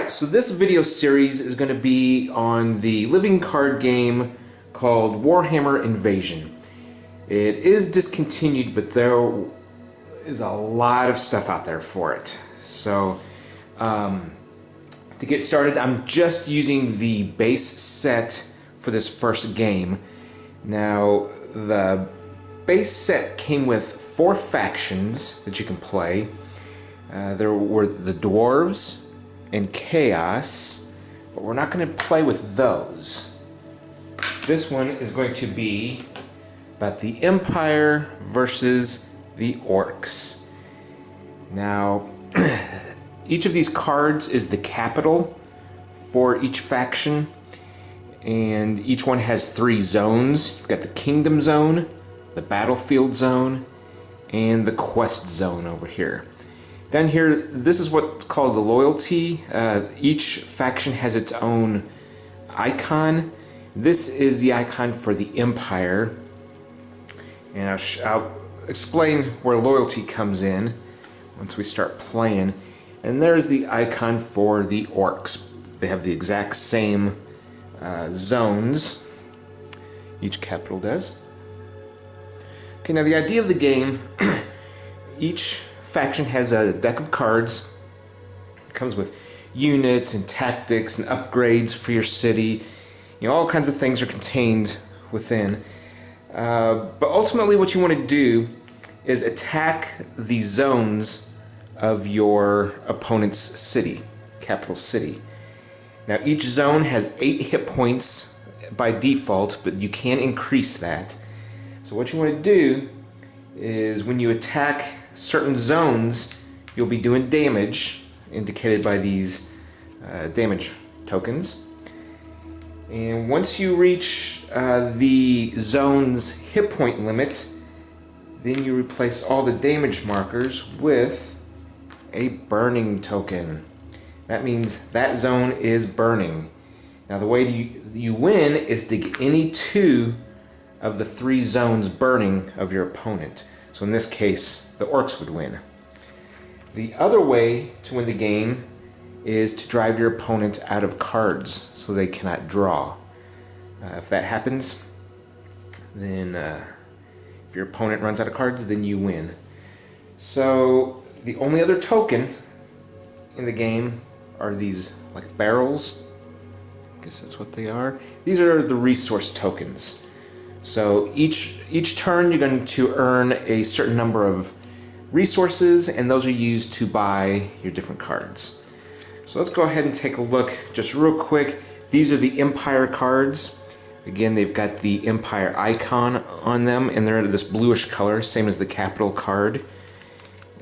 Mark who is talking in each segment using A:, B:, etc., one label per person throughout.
A: Alright, so this video series is going to be on the living card game called Warhammer Invasion. It is discontinued, but there is a lot of stuff out there for it. So, to get started, I'm just using the base set for this first game. Now, the base set came with 4 factions that you can play. There were the Dwarves and Chaos, but we're not going to play with those. This one is going to be about the Empire versus the Orcs. Now, each of these cards is the capital for each faction, and each one has 3 zones. You've got the Kingdom Zone, the Battlefield Zone, and the Quest Zone over here. Down here, this is what's called the loyalty. Each faction has its own icon. This is the icon for the Empire. And I'll explain where loyalty comes in once we start playing. And there's the icon for the Orcs. They have the exact same zones. Each capital does. Okay, now the idea of the game, each faction has a deck of cards. It comes with units and tactics and upgrades for your city. You know, all kinds of things are contained within. But ultimately what you want to do is attack the zones of your opponent's city, capital city. Now each zone has 8 hit points by default, but you can increase that. So what you want to do is when you attack certain zones, you'll be doing damage, indicated by these damage tokens. And once you reach the zone's hit point limit, then you replace all the damage markers with a burning token. That means that zone is burning. Now the way you win is to get any 2 of the 3 zones burning of your opponent. So in this case, the Orcs would win. The other way to win the game is to drive your opponent out of cards so they cannot draw. If that happens, then if your opponent runs out of cards, then you win. So the only other token in the game are these like barrels. I guess that's what they are. These are the resource tokens. So each turn you're going to earn a certain number of resources, and those are used to buy your different cards. So let's go ahead and take a look just real quick. These are the Empire cards. Again, they've got the Empire icon on them, and they're this bluish color, same as the capital card.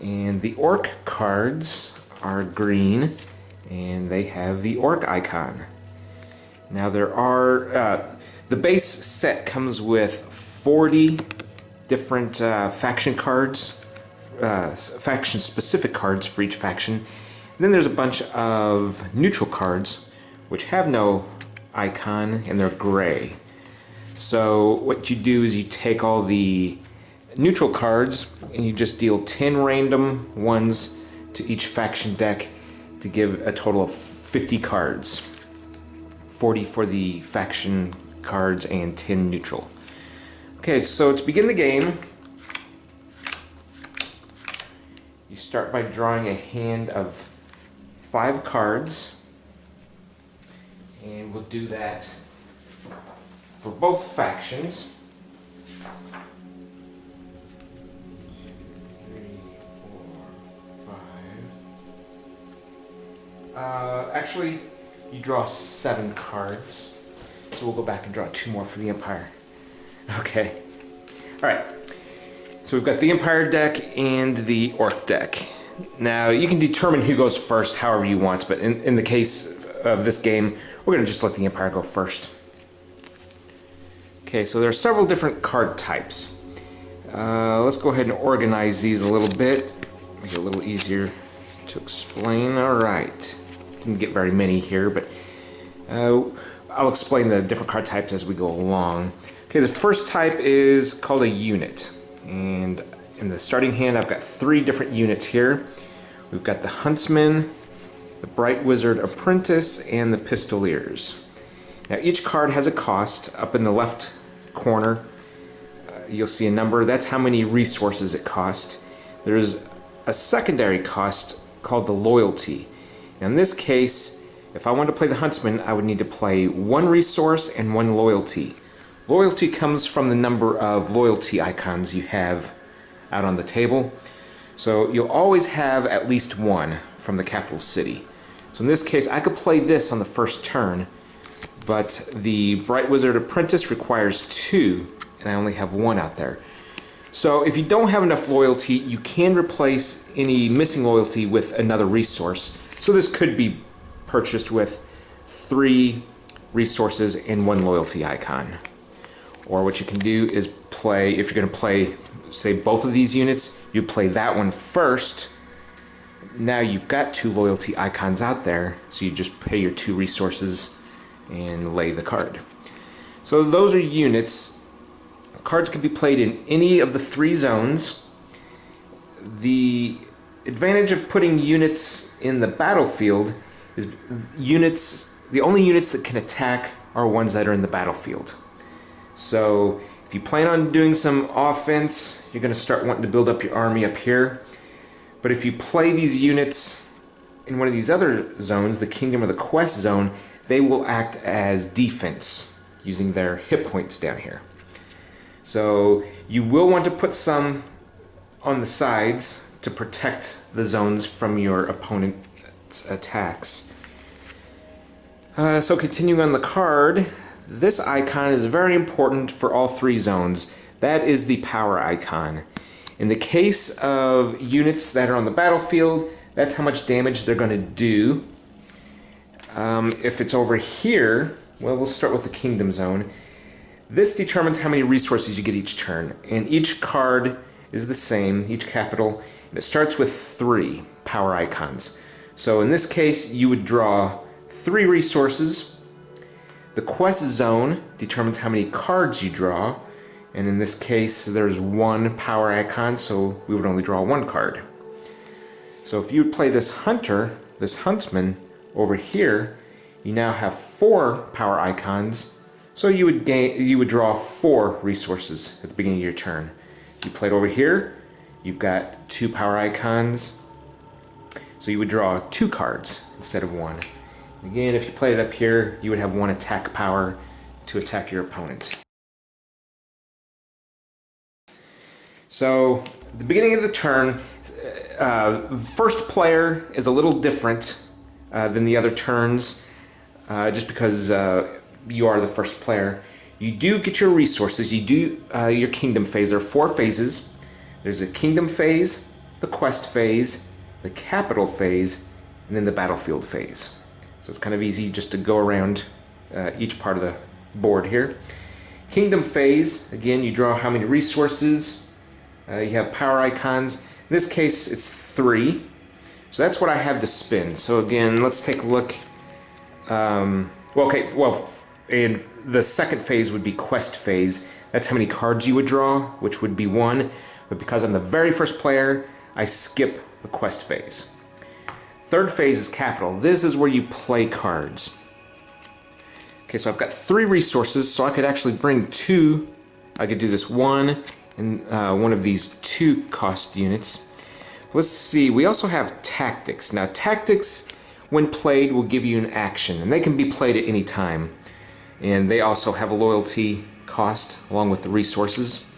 A: And the Orc cards are green, and they have the Orc icon. Now there are the base set comes with 40 different faction cards, faction-specific cards for each faction. And then there's a bunch of neutral cards, which have no icon, and they're gray. So what you do is you take all the neutral cards, and you just deal 10 random ones to each faction deck to give a total of 50 cards. 40 for the faction cards and 10 neutral. Okay, so to begin the game, you start by drawing a hand of 5 cards, and we'll do that for both factions. 3, 4, 5. Actually, you draw 7 cards. So we'll go back and draw 2 more for the Empire. Okay. Alright. So we've got the Empire deck and the Orc deck. Now you can determine who goes first however you want, but in the case of this game, we're going to just let the Empire go first. Okay, so there are several different card types. Let's go ahead and organize these a little bit. Make it a little easier to explain. Alright. Didn't get very many here, but I'll explain the different card types as we go along. Okay, the first type is called a unit. And in the starting hand, I've got 3 different units here. We've got the Huntsman, the Bright Wizard Apprentice, and the Pistoliers. Now each card has a cost. Up in the left corner you'll see a number. That's how many resources it costs. There's a secondary cost called the Loyalty. Now in this case, if I wanted to play the Huntsman, I would need to play 1 resource and 1 loyalty. Loyalty comes from the number of loyalty icons you have out on the table. So you'll always have at least 1 from the capital city. So in this case, I could play this on the first turn, but the Bright Wizard Apprentice requires 2, and I only have 1 out there. So if you don't have enough loyalty, you can replace any missing loyalty with another resource. So this could be purchased with 3 resources and 1 loyalty icon. Or what you can do is play, if you're going to play, say, both of these units, you play that one first. Now you've got 2 loyalty icons out there, so you just pay your 2 resources and lay the card. So those are units. Cards can be played in any of the 3 zones. The advantage of putting units in the battlefield is the only units that can attack are ones that are in the battlefield. So if you plan on doing some offense, you're going to start wanting to build up your army up here. But if you play these units in one of these other zones, the Kingdom or the Quest zone, they will act as defense using their hit points down here. So you will want to put some on the sides to protect the zones from your opponent's attacks. So continuing on the card, this icon is very important for all 3 zones. That is the power icon. In the case of units that are on the battlefield, that's how much damage they're going to do. If it's over here, well, we'll start with the Kingdom zone. This determines how many resources you get each turn, and each card is the same, each capital, and it starts with 3 power icons. So in this case, you would draw 3 resources. The Quest zone determines how many cards you draw, and in this case, there's 1 power icon, so we would only draw 1 card. So if you would play this Hunter, this Huntsman, over here, you now have 4 power icons. So you would draw 4 resources at the beginning of your turn. You played over here, you've got 2 power icons. So you would draw 2 cards instead of 1. Again, if you played it up here, you would have 1 attack power to attack your opponent. So at the beginning of the turn, first player is a little different than the other turns, just because you are the first player. You do get your resources. You do your Kingdom phase. There are 4 phases. There's a Kingdom phase, the Quest phase, the Capital phase, and then the Battlefield phase. So it's kind of easy just to go around each part of the board here. Kingdom phase, again, you draw how many resources. You have power icons. In this case, it's 3. So that's what I have to spin. So again, let's take a look. And the second phase would be Quest phase. That's how many cards you would draw, which would be 1. But because I'm the very first player, I skip the Quest phase. Third phase is Capital. This is where you play cards. Okay, so I've got 3 resources, so I could actually bring 2. I could do this 1 and one of these 2 cost units. Let's see, we also have Tactics. Now, Tactics, when played, will give you an action, and they can be played at any time. And they also have a loyalty cost along with the resources.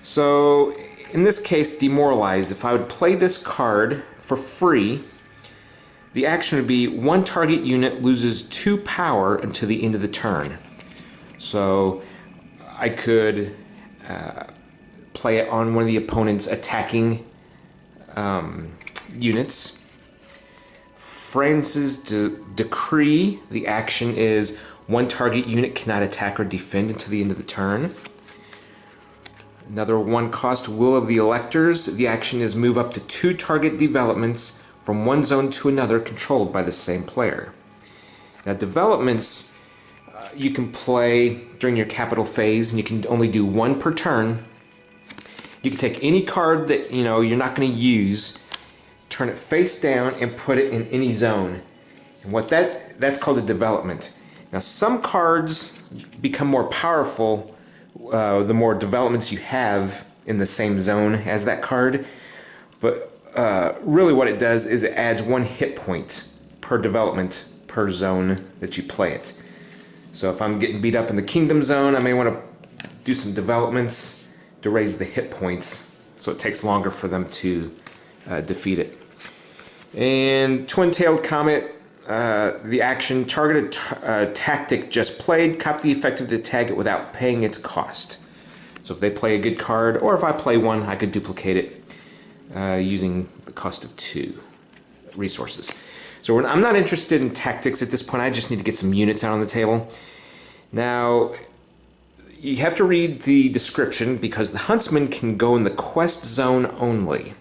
A: So in this case, Demoralized, if I would play this card for free, the action would be 1 target unit loses 2 power until the end of the turn. So I could play it on one of the opponent's attacking units. France's Decree, the action is 1 target unit cannot attack or defend until the end of the turn. Another 1 cost, Will of the Electors. The action is move up to 2 target developments from one zone to another controlled by the same player. Now developments you can play during your capital phase, and you can only do 1 per turn. You can take any card that you're not going to use, turn it face down, and put it in any zone. And that's called a development. Now some cards become more powerful the more developments you have in the same zone as that card, but really what it does is it adds 1 hit point per development per zone that you play it. So if I'm getting beat up in the Kingdom Zone, I may want to do some developments to raise the hit points so it takes longer for them to defeat it. And Twin-Tailed Comet, the action, targeted tactic just played, copy the effect of the target without paying its cost. So if they play a good card, or if I play one, I could duplicate it using the cost of 2 resources. So I'm not interested in tactics at this point, I just need to get some units out on the table. Now, you have to read the description because the Huntsman can go in the quest zone only.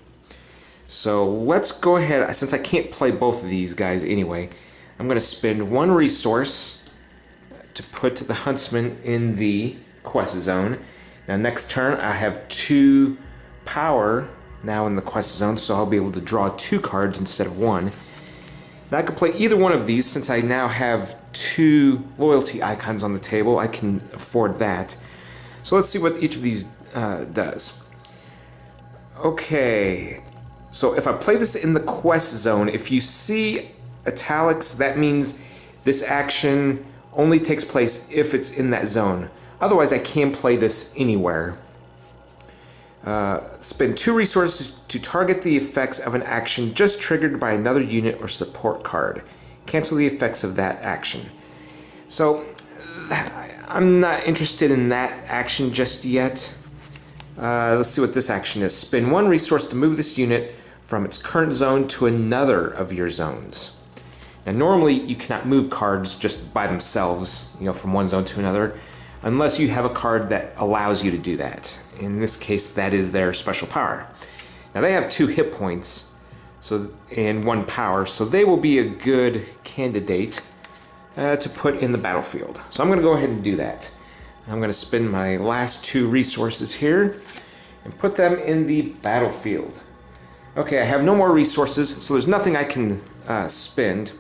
A: So let's go ahead, since I can't play both of these guys anyway, I'm going to spend 1 resource to put the Huntsman in the quest zone. Now next turn I have 2 power now in the quest zone, so I'll be able to draw 2 cards instead of 1. Now I can play either one of these since I now have 2 loyalty icons on the table. I can afford that. So let's see what each of these does. Okay. So if I play this in the quest zone, if you see italics, that means this action only takes place if it's in that zone. Otherwise, I can play this anywhere. Spend 2 resources to target the effects of an action just triggered by another unit or support card. Cancel the effects of that action. So I'm not interested in that action just yet. Let's see what this action is. Spend 1 resource to move this unit from its current zone to another of your zones. Now normally you cannot move cards just by themselves, from one zone to another, unless you have a card that allows you to do that. In this case, that is their special power. Now they have 2 hit points and 1 power, so they will be a good candidate to put in the battlefield. So I'm going to go ahead and do that. I'm going to spend my last 2 resources here and put them in the battlefield. Okay, I have no more resources, so there's nothing I can spend.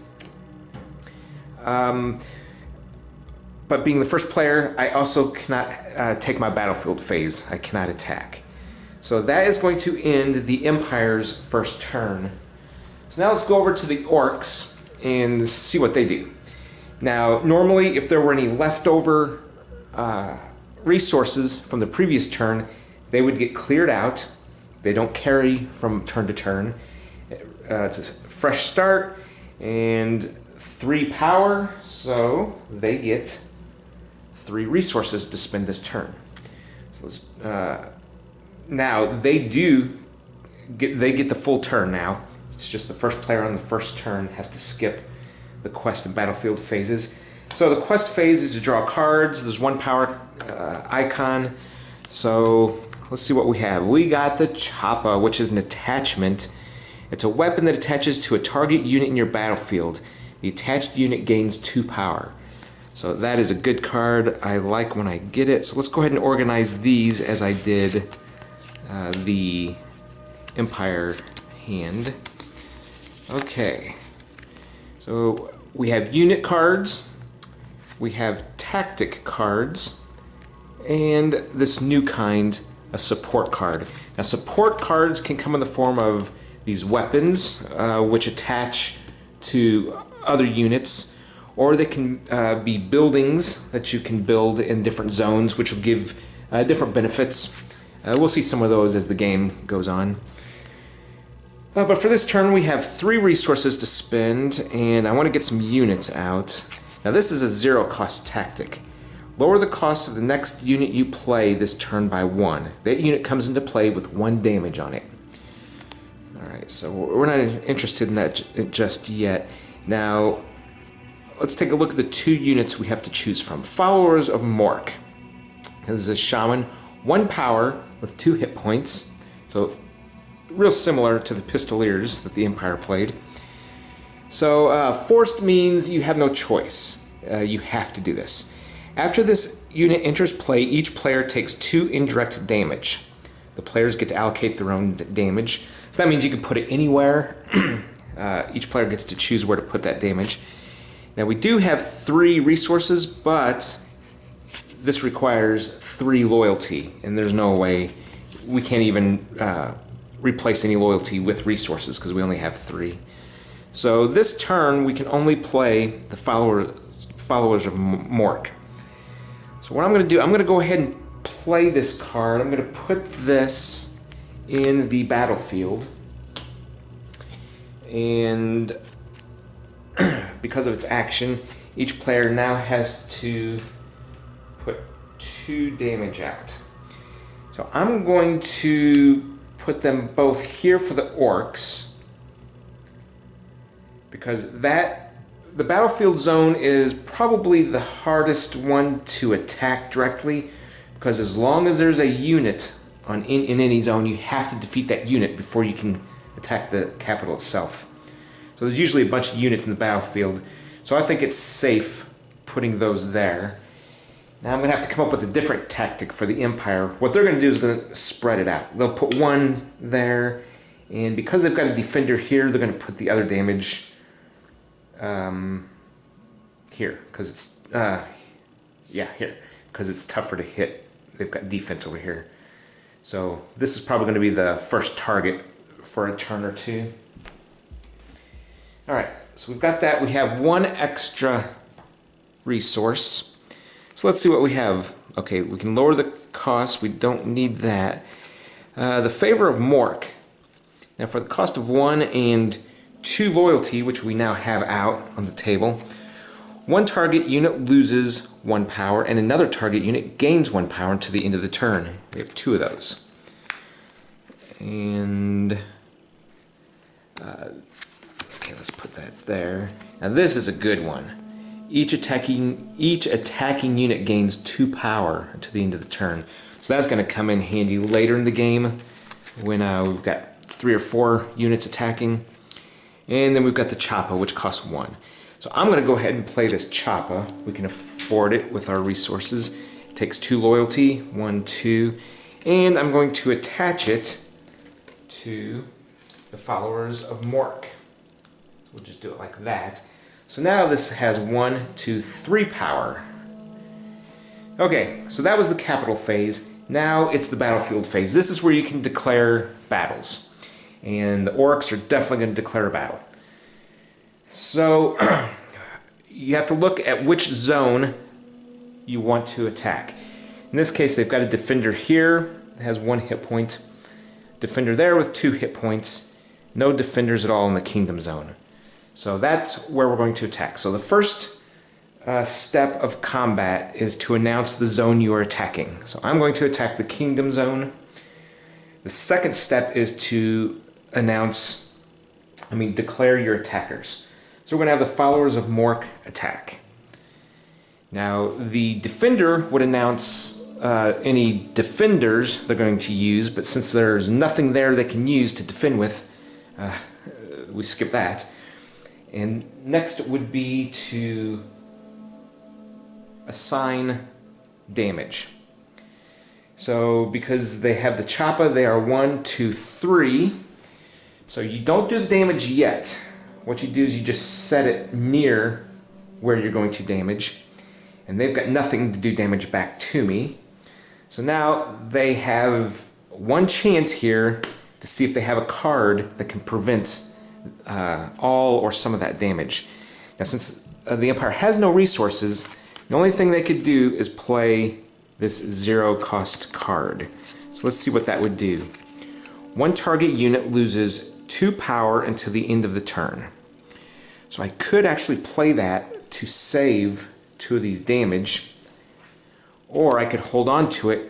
A: But being the first player, I also cannot take my battlefield phase. I cannot attack. So that is going to end the Empire's first turn. So now let's go over to the Orcs and see what they do. Now, normally, if there were any leftover resources from the previous turn, they would get cleared out. They don't carry from turn to turn. It's a fresh start and 3 power, so they get 3 resources to spend this turn. So now they get the full turn now. It's just the first player on the first turn has to skip the quest and battlefield phases. So the quest phase is to draw cards. There's 1 power icon. So let's see what we have. We got the Choppa, which is an attachment. It's a weapon that attaches to a target unit in your battlefield. The attached unit gains 2 power. So that is a good card. I like when I get it. So let's go ahead and organize these as I did the Empire hand. Okay. So we have unit cards. We have tactic cards. And this new kind, a support card. Now support cards can come in the form of these weapons which attach to other units, or they can be buildings that you can build in different zones which will give different benefits. We'll see some of those as the game goes on. But for this turn we have 3 resources to spend, and I want to get some units out. Now this is a 0 cost tactic. Lower the cost of the next unit you play this turn by 1. That unit comes into play with 1 damage on it. Alright, so we're not interested in that just yet. Now, let's take a look at the 2 units we have to choose from. Followers of Mork. This is a shaman, 1 power with 2 hit points. So, real similar to the Pistoliers that the Empire played. So, forced means you have no choice. You have to do this. After this unit enters play, each player takes 2 indirect damage. The players get to allocate their own damage. So that means you can put it anywhere. Each player gets to choose where to put that damage. Now we do have 3 resources, but this requires 3 loyalty, and there's no way we can't even replace any loyalty with resources because we only have 3. So this turn we can only play the followers of Mork. So what I'm going to do, I'm going to go ahead and play this card. I'm going to put this in the battlefield, and because of its action, each player now has to put 2 damage out. So I'm going to put them both here for the Orcs, because the battlefield zone is probably the hardest one to attack directly, because as long as there's a unit in any zone, you have to defeat that unit before you can attack the capital itself. So there's usually a bunch of units in the battlefield, so I think it's safe putting those there. Now I'm going to have to come up with a different tactic for the Empire. What they're going to do is going to spread it out. They'll put 1 there, and because they've got a defender here, they're going to put the other damage here, because it's here, because it's tougher to hit. They've got defense over here. So this is probably going to be the first target for a turn or 2. Alright, so we've got that. We have 1 extra resource. So let's see what we have. Okay, we can lower the cost. We don't need that. The favor of Mork. Now for the cost of 1 and 2 loyalty, which we now have out on the table, 1 target unit loses 1 power, and another target unit gains 1 power until the end of the turn. We have 2 of those. And okay, let's put that there. Now this is a good one. Each attacking unit gains 2 power until the end of the turn. So that's going to come in handy later in the game when we've got 3 or 4 units attacking. And then we've got the Choppa, which costs 1. So I'm going to go ahead and play this Choppa. We can afford it with our resources. It takes 2 loyalty, 1, 2, and I'm going to attach it to the followers of Mork. We'll just do it like that. So now this has 1, 2, 3 power. Okay, so that was the capital phase. Now it's the battlefield phase. This is where you can declare battles. And the Orcs are definitely going to declare a battle. So you have to look at which zone you want to attack. In this case, they've got a defender here that has 1 hit point. Defender there with 2 hit points. No defenders at all in the kingdom zone. So that's where we're going to attack. So the first step of combat is to announce the zone you are attacking. So I'm going to attack the kingdom zone. The second step is to declare your attackers. So we're going to have the followers of Mork attack. Now the defender would announce any defenders they're going to use, but since there's nothing there they can use to defend with, we skip that. And next would be to assign damage. So because they have the Choppa, they are 1, 2, 3. So you don't do the damage yet. What you do is you just set it near where you're going to damage. And they've got nothing to do damage back to me. So now they have 1 chance here to see if they have a card that can prevent all or some of that damage. Now since the Empire has no resources, the only thing they could do is play this 0 cost card. So let's see what that would do. 1 target unit loses 2 power until the end of the turn. So I could actually play that to save 2 of these damage, or I could hold on to it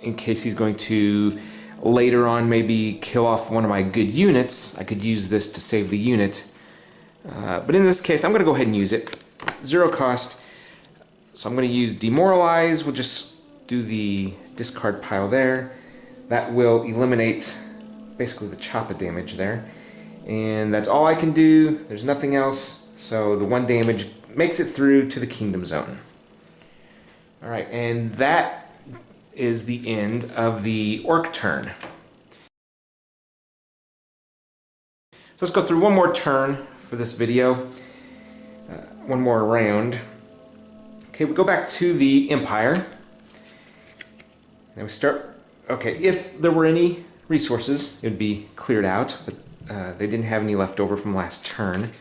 A: in case he's going to later on maybe kill off one of my good units. I could use this to save the unit. But in this case, I'm going to go ahead and use it. 0 cost. So I'm going to use Demoralize. We'll just do the discard pile there. That will eliminate basically the Choppa damage there. And that's all I can do. There's nothing else. So the 1 damage makes it through to the Kingdom Zone. Alright, and that is the end of the orc turn. So let's go through one more turn for this video. One more round. Okay, we go back to the Empire. And we start, okay, if there were any resources, it would be cleared out, but they didn't have any left over from last turn.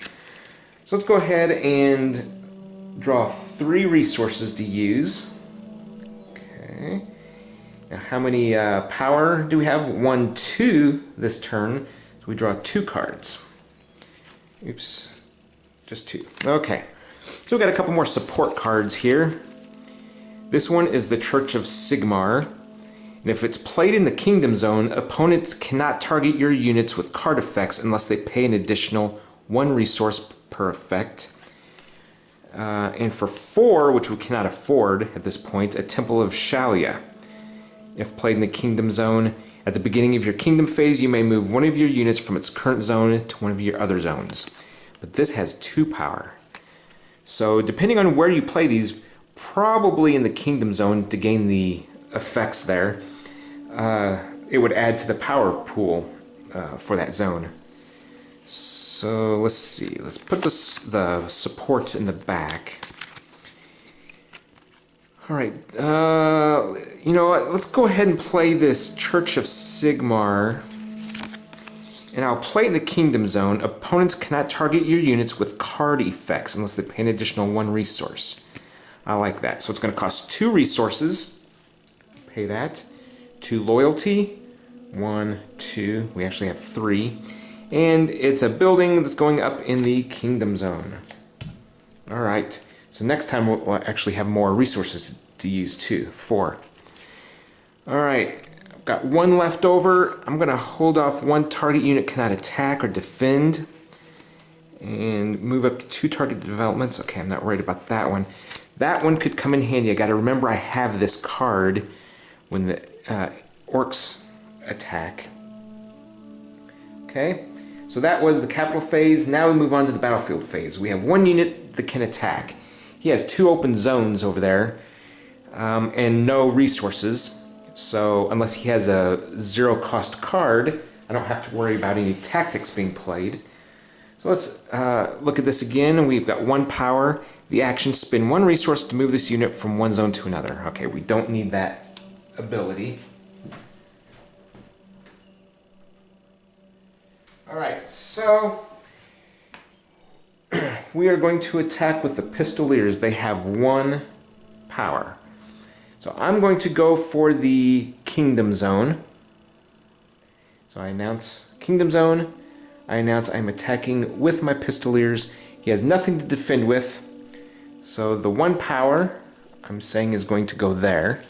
A: So let's go ahead and draw 3 resources to use. Okay. Now how many power do we have? 1, 2 this turn. So we draw 2 cards. Oops, just 2. Okay, so we've got a couple more support cards here. This one is the Church of Sigmar. And if it's played in the Kingdom Zone, opponents cannot target your units with card effects unless they pay an additional 1 resource per effect. And for 4, which we cannot afford at this point, a Temple of Shalia. If played in the Kingdom Zone, at the beginning of your Kingdom phase, you may move one of your units from its current zone to one of your other zones. But this has 2 power. So depending on where you play these, probably in the Kingdom Zone to gain the effects there, it would add to the power pool for that zone. So let's see, let's put the supports in the back. All right, you know what, let's go ahead and play this Church of Sigmar. And I'll play in the Kingdom Zone. Opponents cannot target your units with card effects unless they pay an additional 1 resource. I like that. So it's going to cost 2 resources. Pay that. 2 loyalty. 1, 2. We actually have 3. And it's a building that's going up in the Kingdom Zone. Alright. So next time we'll actually have more resources to use too. 4. Alright. I've got 1 left over. I'm going to hold off 1 target unit cannot attack or defend. And move up to 2 target developments. Okay, I'm not worried about that one. That one could come in handy. I got to remember I have this card when the orcs attack. Okay, so that was the capital phase. Now we move on to the battlefield phase. We have 1 unit that can attack. He has 2 open zones over there and no resources. So unless he has a 0 cost card, I don't have to worry about any tactics being played. So let's look at this again, and we've got 1 power. The action, spend 1 resource to move this unit from one zone to another. Okay, we don't need that ability. Alright, so we are going to attack with the Pistoliers. They have 1 power. So I'm going to go for the Kingdom Zone. So I announce Kingdom Zone. I announce I'm attacking with my Pistoliers. He has nothing to defend with. So the 1 power I'm saying is going to go there.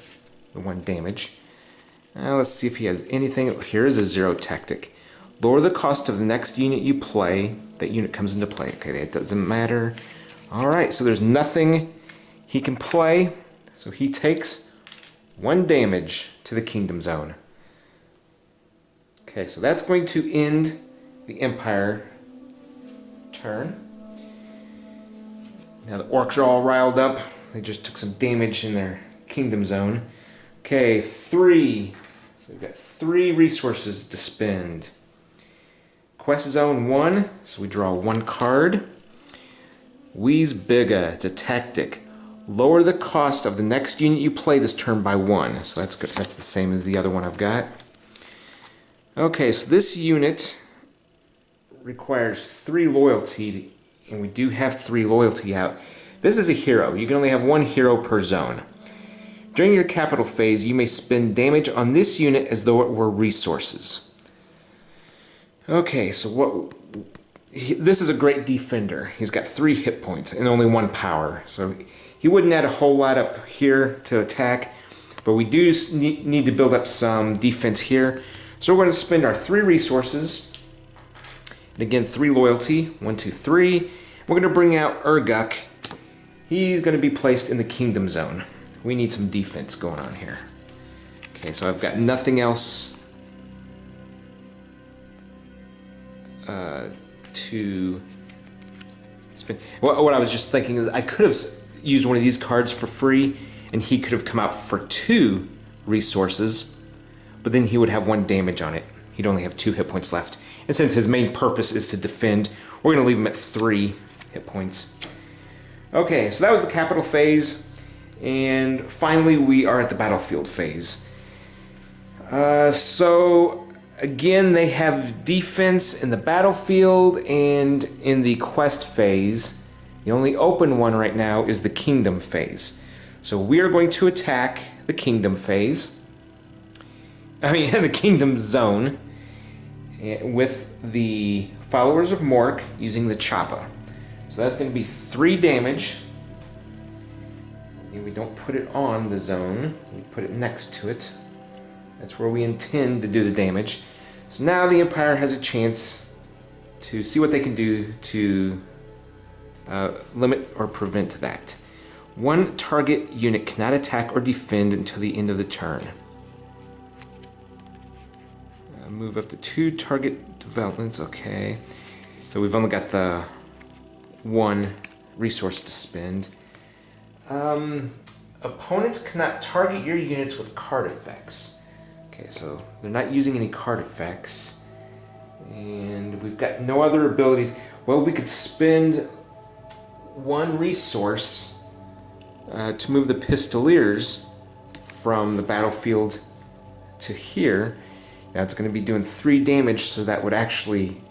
A: The 1 damage. Now let's see if he has anything. Here is a 0 tactic. Lower the cost of the next unit you play. That unit comes into play. Okay, that doesn't matter. Alright, so there's nothing he can play. So he takes 1 damage to the Kingdom Zone. Okay, so that's going to end the Empire turn. Now the orcs are all riled up. They just took some damage in their Kingdom Zone. Okay, 3. So we've got 3 resources to spend. Quest Zone 1, so we draw 1 card. Wheeze Biga, it's a tactic. Lower the cost of the next unit you play this turn by 1. So that's good. That's the same as the other one I've got. Okay, so this unit requires 3 loyalty, and we do have 3 loyalty out. This is a hero. You can only have 1 hero per zone. During your capital phase, you may spend damage on this unit as though it were resources. Okay, so this is a great defender. He's got 3 hit points and only 1 power. So he wouldn't add a whole lot up here to attack, but we do need to build up some defense here. So we're going to spend our 3 resources. And again, 3 loyalty. 1, 2, 3. We're going to bring out Urguk. He's going to be placed in the Kingdom Zone. We need some defense going on here. Okay, so I've got nothing else to spend. What I was just thinking is I could have used one of these cards for free, and he could have come out for 2 resources, but then he would have 1 damage on it. He'd only have 2 hit points left. And since his main purpose is to defend, we're going to leave him at 3 hit points. Okay, so that was the capital phase, and finally we are at the battlefield phase. So again, they have defense in the battlefield and in the quest phase. The only open one right now is the kingdom phase. So we are going to attack the kingdom phase. The kingdom zone with the followers of Mork using the Choppa. So that's going to be 3 damage. And we don't put it on the zone, we put it next to it. That's where we intend to do the damage. So now the Empire has a chance to see what they can do to limit or prevent that. 1 target unit cannot attack or defend until the end of the turn. Move up to 2 target developments, okay. So we've only got the 1 resource to spend. Opponents cannot target your units with card effects. Okay, so they're not using any card effects. And we've got no other abilities. Well, we could spend 1 resource to move the Pistoliers from the battlefield to here. Now it's going to be doing 3 damage, so that would actually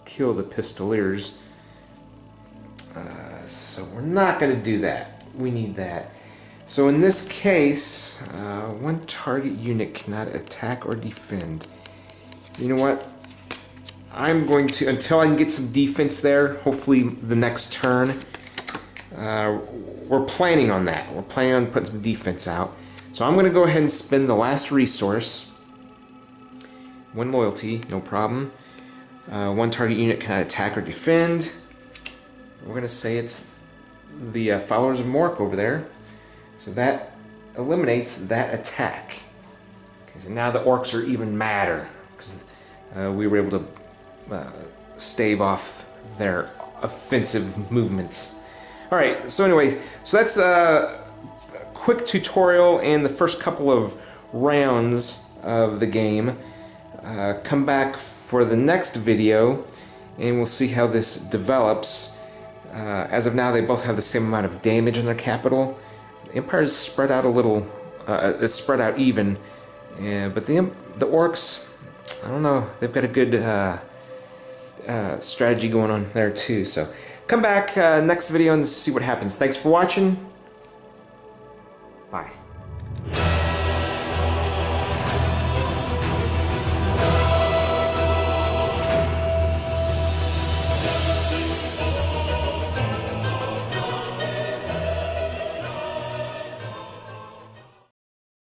A: kill the Pistoliers. So we're not going to do that. We need that. So in this case, 1 target unit cannot attack or defend. You know what? I'm going to, until I can get some defense there, hopefully the next turn, we're planning on that. We're planning on putting some defense out. So I'm going to go ahead and spend the last resource. 1 loyalty, no problem. 1 target unit cannot attack or defend. We're going to say it's the followers of Mork over there. So that eliminates that attack. Okay, so now the Orcs are even madder because we were able to stave off their offensive movements. Alright, so anyway, so that's a quick tutorial and the first couple of rounds of the game. Come back for the next video and we'll see how this develops. As of now, they both have the same amount of damage in their capital. The Empire is spread out a little, it's spread out even, but the Orcs, I don't know, they've got a good strategy going on there too. So come back next video and see what happens. Thanks for watching. Bye.